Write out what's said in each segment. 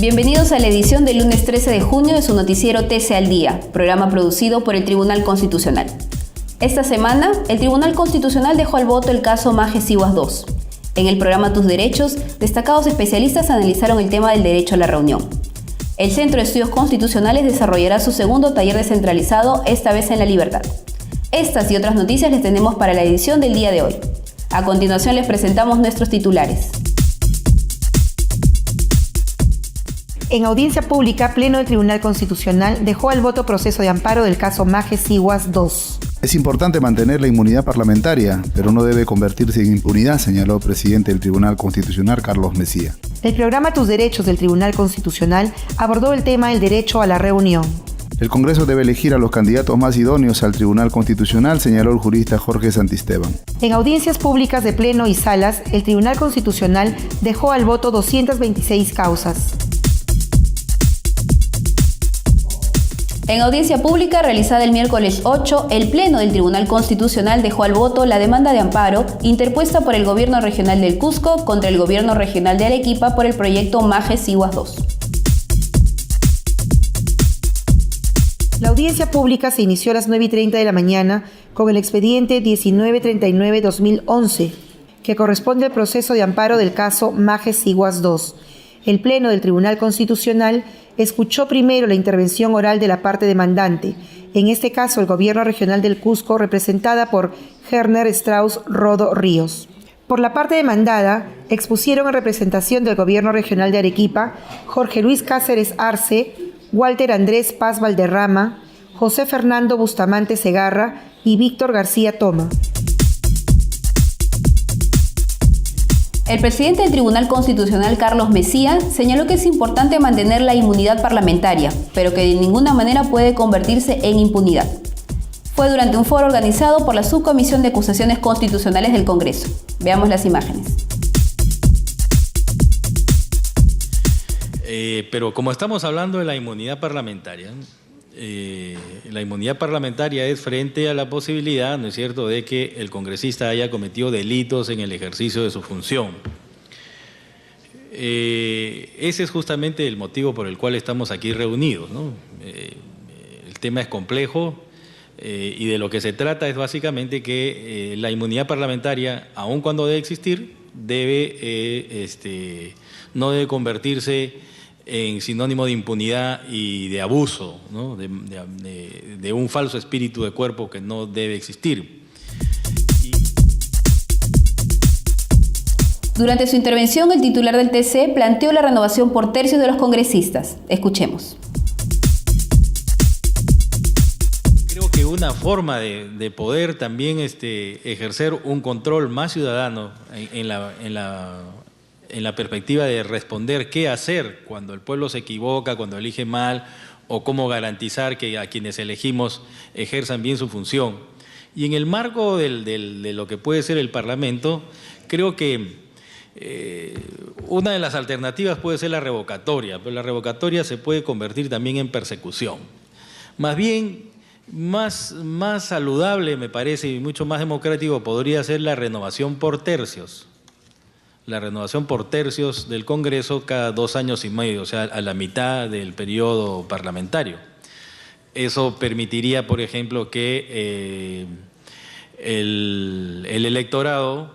Bienvenidos a la edición del lunes 13 de junio de su noticiero TC al Día, programa producido por el Tribunal Constitucional. Esta semana, el Tribunal Constitucional dejó al voto el caso Majes Sihuas II. En el programa Tus Derechos, destacados especialistas analizaron el tema del derecho a la reunión. El Centro de Estudios Constitucionales desarrollará su segundo taller descentralizado, esta vez en La Libertad. Estas y otras noticias les tenemos para la edición del día de hoy. A continuación les presentamos nuestros titulares. En audiencia pública, Pleno del Tribunal Constitucional dejó al voto proceso de amparo del caso Majes Sihuas II. Es importante mantener la inmunidad parlamentaria, pero no debe convertirse en impunidad, señaló el presidente del Tribunal Constitucional, Carlos Messía. El programa Tus Derechos del Tribunal Constitucional abordó el tema del derecho a la reunión. El Congreso debe elegir a los candidatos más idóneos al Tribunal Constitucional, señaló el jurista Jorge Santisteban. En audiencias públicas de Pleno y Salas, el Tribunal Constitucional dejó al voto 226 causas. En audiencia pública realizada el miércoles 8, el Pleno del Tribunal Constitucional dejó al voto la demanda de amparo interpuesta por el Gobierno Regional del Cusco contra el Gobierno Regional de Arequipa por el proyecto Majes Sihuas II. La audiencia pública se inició a las 9:30 de la mañana con el expediente 1939-2011, que corresponde al proceso de amparo del caso Majes Sihuas II. El Pleno del Tribunal Constitucional escuchó primero la intervención oral de la parte demandante, en este caso el Gobierno Regional del Cusco, representada por Herner Strauss Rodo Ríos. Por la parte demandada, expusieron en representación del Gobierno Regional de Arequipa, Jorge Luis Cáceres Arce, Walter Andrés Paz Valderrama, José Fernando Bustamante Segarra y Víctor García Toma. El presidente del Tribunal Constitucional, Carlos Messía, señaló que es importante mantener la inmunidad parlamentaria, pero que de ninguna manera puede convertirse en impunidad. Fue durante un foro organizado por la Subcomisión de Acusaciones Constitucionales del Congreso. Veamos las imágenes. Pero como estamos hablando de la inmunidad parlamentaria, la inmunidad parlamentaria es frente a la posibilidad, ¿no es cierto?, de que el congresista haya cometido delitos en el ejercicio de su función. Ese es justamente el motivo por el cual estamos aquí reunidos, ¿no? El tema es complejo y de lo que se trata es básicamente que la inmunidad parlamentaria, aun cuando debe existir, no debe convertirse en sinónimo de impunidad y de abuso, ¿no? de un falso espíritu de cuerpo que no debe existir. Durante su intervención, el titular del TC planteó la renovación por tercios de los congresistas. Escuchemos. Creo que una forma de poder también ejercer un control más ciudadano en la perspectiva de responder qué hacer cuando el pueblo se equivoca, cuando elige mal, o cómo garantizar que a quienes elegimos ejerzan bien su función. Y en el marco de lo que puede ser el Parlamento, creo que una de las alternativas puede ser la revocatoria, pero la revocatoria se puede convertir también en persecución. Más bien, más saludable me parece y mucho más democrático podría ser la renovación por tercios. La renovación por tercios del Congreso cada 2 años y medio, o sea, a la mitad del periodo parlamentario. Eso permitiría, por ejemplo, que el electorado,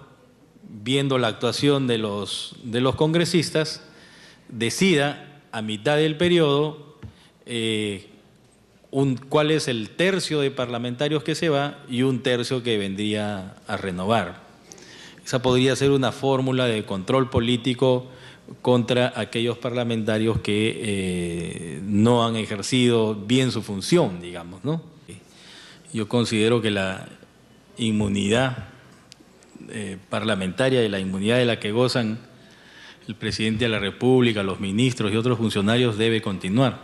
viendo la actuación de los congresistas, decida a mitad del periodo cuál es el tercio de parlamentarios que se va y un tercio que vendría a renovar. Esa podría ser una fórmula de control político contra aquellos parlamentarios que no han ejercido bien su función, digamos, ¿no? Yo considero que la inmunidad parlamentaria y la inmunidad de la que gozan el presidente de la República, los ministros y otros funcionarios debe continuar.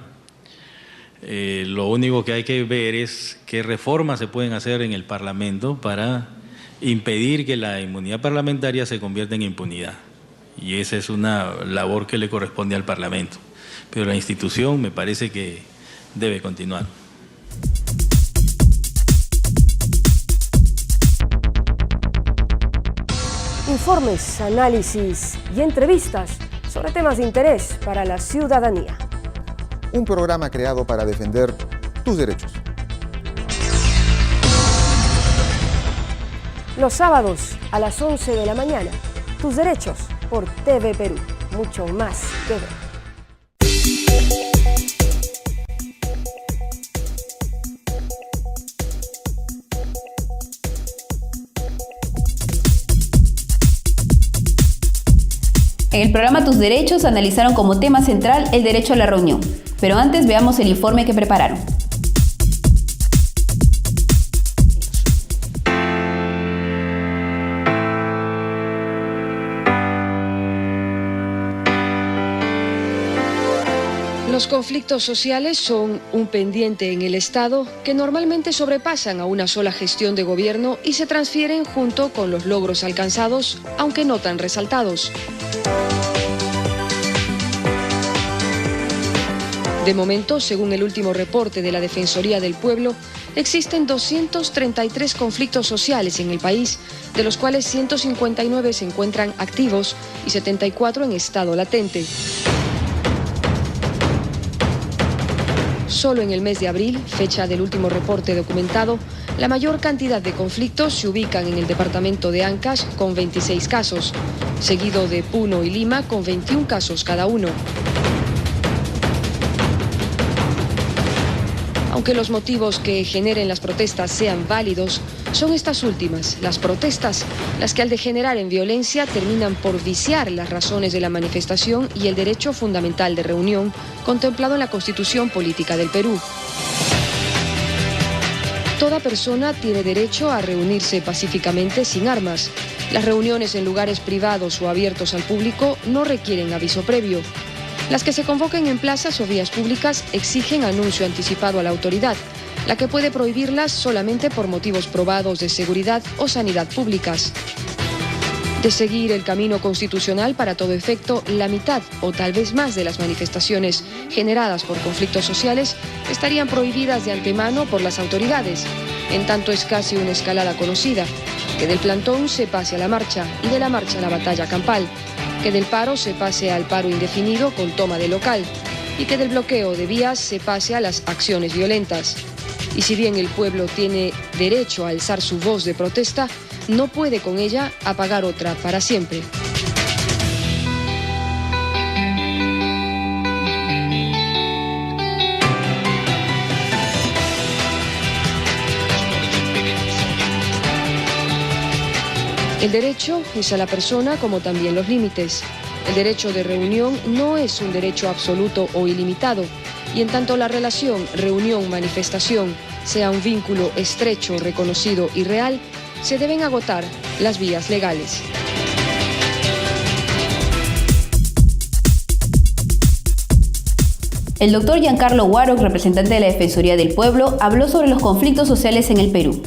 Lo único que hay que ver es qué reformas se pueden hacer en el Parlamento para impedir que la inmunidad parlamentaria se convierta en impunidad. Y esa es una labor que le corresponde al Parlamento. Pero la institución me parece que debe continuar. Informes, análisis y entrevistas sobre temas de interés para la ciudadanía. Un programa creado para defender tus derechos. Los sábados a las 11 de la mañana, Tus Derechos por TV Perú. Mucho más que ver. En el programa Tus Derechos analizaron como tema central el derecho a la reunión. Pero antes veamos el informe que prepararon. Los conflictos sociales son un pendiente en el Estado que normalmente sobrepasan a una sola gestión de gobierno y se transfieren junto con los logros alcanzados, aunque no tan resaltados. De momento, según el último reporte de la Defensoría del Pueblo, existen 233 conflictos sociales en el país, de los cuales 159 se encuentran activos y 74 en estado latente. Solo en el mes de abril, fecha del último reporte documentado, la mayor cantidad de conflictos se ubican en el departamento de Ancash con 26 casos, seguido de Puno y Lima con 21 casos cada uno. Aunque los motivos que generen las protestas sean válidos, son estas últimas, las protestas, las que al degenerar en violencia terminan por viciar las razones de la manifestación y el derecho fundamental de reunión contemplado en la Constitución Política del Perú. Toda persona tiene derecho a reunirse pacíficamente sin armas. Las reuniones en lugares privados o abiertos al público no requieren aviso previo. Las que se convoquen en plazas o vías públicas exigen anuncio anticipado a la autoridad, la que puede prohibirlas solamente por motivos probados de seguridad o sanidad públicas. De seguir el camino constitucional, para todo efecto, la mitad o tal vez más de las manifestaciones generadas por conflictos sociales estarían prohibidas de antemano por las autoridades. En tanto es casi una escalada conocida, que del plantón se pase a la marcha y de la marcha a la batalla campal, que del paro se pase al paro indefinido con toma de local y que del bloqueo de vías se pase a las acciones violentas. Y si bien el pueblo tiene derecho a alzar su voz de protesta, no puede con ella apagar otra para siempre. El derecho es a la persona como también los límites. El derecho de reunión no es un derecho absoluto o ilimitado, y en tanto la relación reunión-manifestación sea un vínculo estrecho, reconocido y real, se deben agotar las vías legales. El doctor Giancarlo Huaroc, representante de la Defensoría del Pueblo, habló sobre los conflictos sociales en el Perú.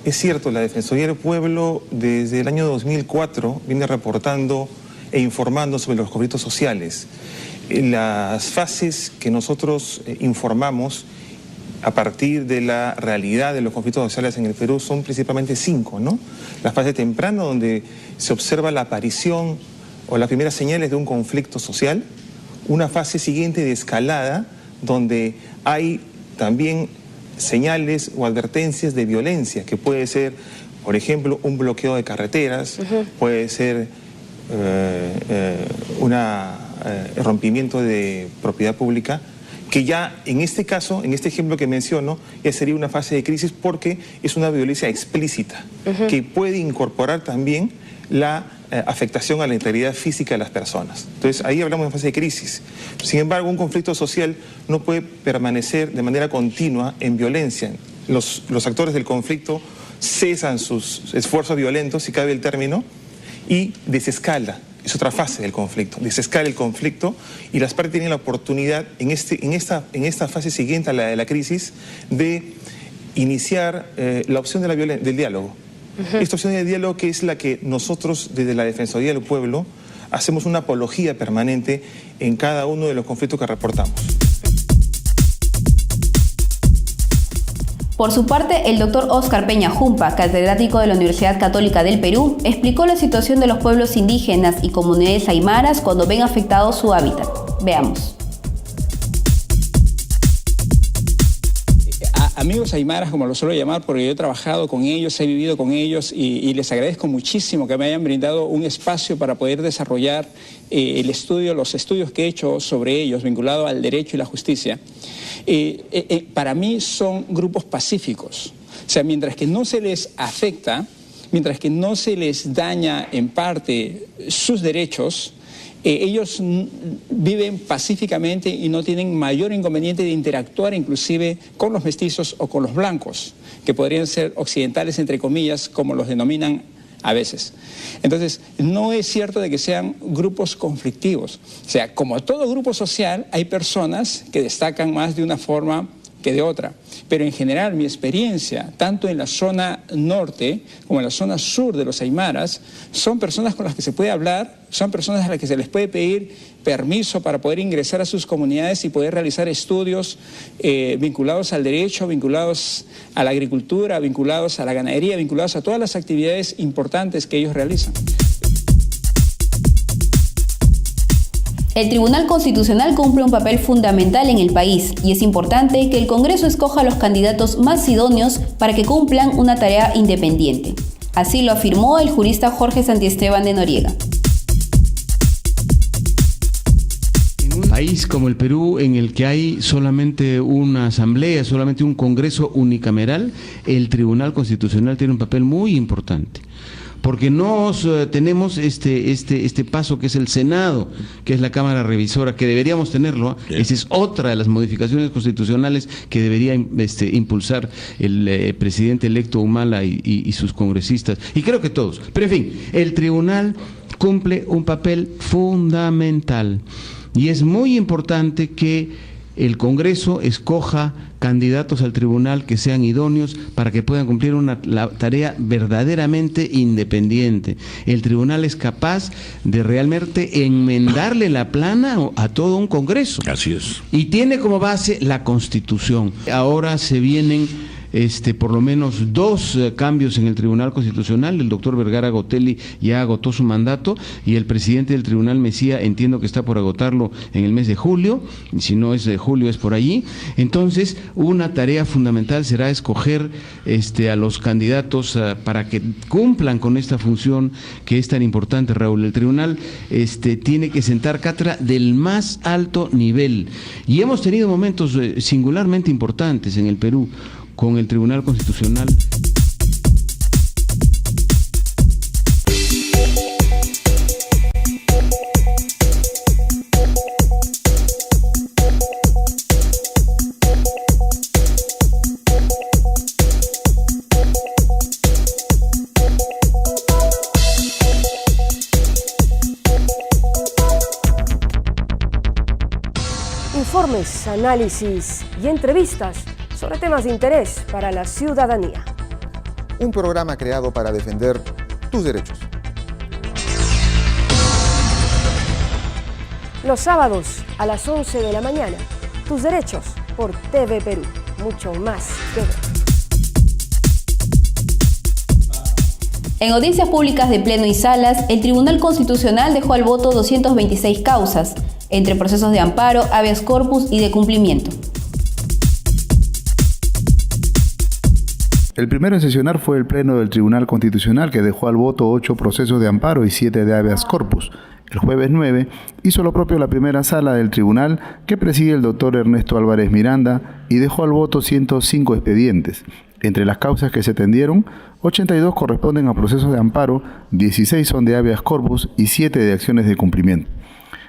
Es cierto, la Defensoría del Pueblo desde el año 2004 viene reportando e informando sobre los conflictos sociales. Las fases que nosotros informamos a partir de la realidad de los conflictos sociales en el Perú son principalmente 5, ¿no? La fase temprana, donde se observa la aparición o las primeras señales de un conflicto social. Una fase siguiente de escalada, donde hay también señales o advertencias de violencia, que puede ser, por ejemplo, un bloqueo de carreteras, puede ser un rompimiento de propiedad pública, que ya en este caso, en este ejemplo que menciono, ya sería una fase de crisis porque es una violencia explícita, que puede incorporar también la afectación a la integridad física de las personas. Entonces ahí hablamos de fase de crisis. Sin embargo, un conflicto social no puede permanecer de manera continua en violencia. Los actores del conflicto cesan sus esfuerzos violentos, si cabe el término, y desescala. Es otra fase del conflicto. Desescala el conflicto y las partes tienen la oportunidad en esta fase siguiente a la de la crisis de iniciar la opción de del diálogo. Esta opción de diálogo, que es la que nosotros desde la Defensoría del Pueblo hacemos una apología permanente en cada uno de los conflictos que reportamos. Por su parte, el doctor Óscar Peña Jumpa, catedrático de la Universidad Católica del Perú, explicó la situación de los pueblos indígenas y comunidades aymaras cuando ven afectado su hábitat. Veamos. Amigos aymaras, como los suelo llamar, porque yo he trabajado con ellos, he vivido con ellos y les agradezco muchísimo que me hayan brindado un espacio para poder desarrollar los estudios que he hecho sobre ellos, vinculado al derecho y la justicia. Para mí son grupos pacíficos. O sea, mientras que no se les afecta, mientras que no se les daña en parte sus derechos, ellos viven pacíficamente y no tienen mayor inconveniente de interactuar inclusive con los mestizos o con los blancos, que podrían ser occidentales, entre comillas, como los denominan a veces. Entonces, no es cierto de que sean grupos conflictivos. O sea, como todo grupo social, hay personas que destacan más de una forma que de otra. Pero en general, mi experiencia, tanto en la zona norte como en la zona sur de los aymaras, son personas con las que se puede hablar, son personas a las que se les puede pedir permiso para poder ingresar a sus comunidades y poder realizar estudios vinculados al derecho, vinculados a la agricultura, vinculados a la ganadería, vinculados a todas las actividades importantes que ellos realizan. El Tribunal Constitucional cumple un papel fundamental en el país y es importante que el Congreso escoja a los candidatos más idóneos para que cumplan una tarea independiente. Así lo afirmó el jurista Jorge Santiesteban de Noriega. En un país como el Perú, en el que hay solamente una asamblea, solamente un Congreso unicameral, el Tribunal Constitucional tiene un papel muy importante. Porque no tenemos este paso que es el Senado, que es la Cámara Revisora, que deberíamos tenerlo. Esa es otra de las modificaciones constitucionales que debería impulsar el presidente electo Humala y sus congresistas, y creo que todos. Pero en fin, el tribunal cumple un papel fundamental y es muy importante que el Congreso escoja candidatos al tribunal que sean idóneos para que puedan cumplir la tarea verdaderamente independiente. El tribunal es capaz de realmente enmendarle la plana a todo un Congreso. Así es. Y tiene como base la Constitución. Ahora se vienen por lo menos 2 cambios en el Tribunal Constitucional. El doctor Vergara Gotelli ya agotó su mandato y el presidente del Tribunal Mejía entiendo que está por agotarlo en el mes de julio, y si no es de julio es por allí. Entonces, una tarea fundamental será escoger a los candidatos para que cumplan con esta función que es tan importante, Raúl. El tribunal tiene que sentar cátedra del más alto nivel y hemos tenido momentos singularmente importantes en el Perú con el Tribunal Constitucional. Informes, análisis y entrevistas sobre temas de interés para la ciudadanía. Un programa creado para defender tus derechos. Los sábados a las 11 de la mañana, tus derechos por TV Perú. Mucho más que ver. En audiencias públicas de pleno y salas, el Tribunal Constitucional dejó al voto 226 causas, entre procesos de amparo, habeas corpus y de cumplimiento. El primero en sesionar fue el Pleno del Tribunal Constitucional, que dejó al voto 8 procesos de amparo y 7 de habeas corpus. El jueves 9 hizo lo propio la primera sala del tribunal, que preside el doctor Ernesto Álvarez Miranda, y dejó al voto 105 expedientes. Entre las causas que se atendieron, 82 corresponden a procesos de amparo, 16 son de habeas corpus y 7 de acciones de cumplimiento.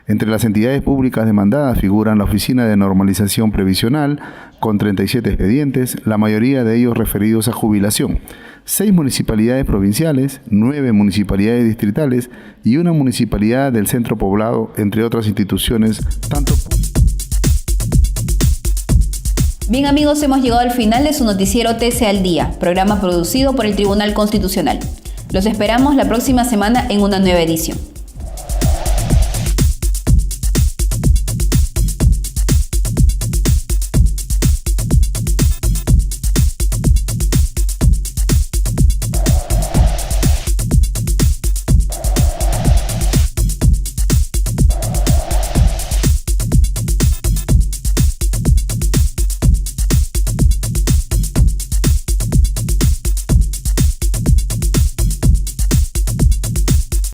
Entre las entidades públicas demandadas figuran la Oficina de Normalización Previsional, con 37 expedientes, la mayoría de ellos referidos a jubilación, 6 municipalidades provinciales, 9 municipalidades distritales y una municipalidad del centro poblado, entre otras instituciones, tanto... Bien amigos, hemos llegado al final de su noticiero TC al Día, programa producido por el Tribunal Constitucional. Los esperamos la próxima semana en una nueva edición.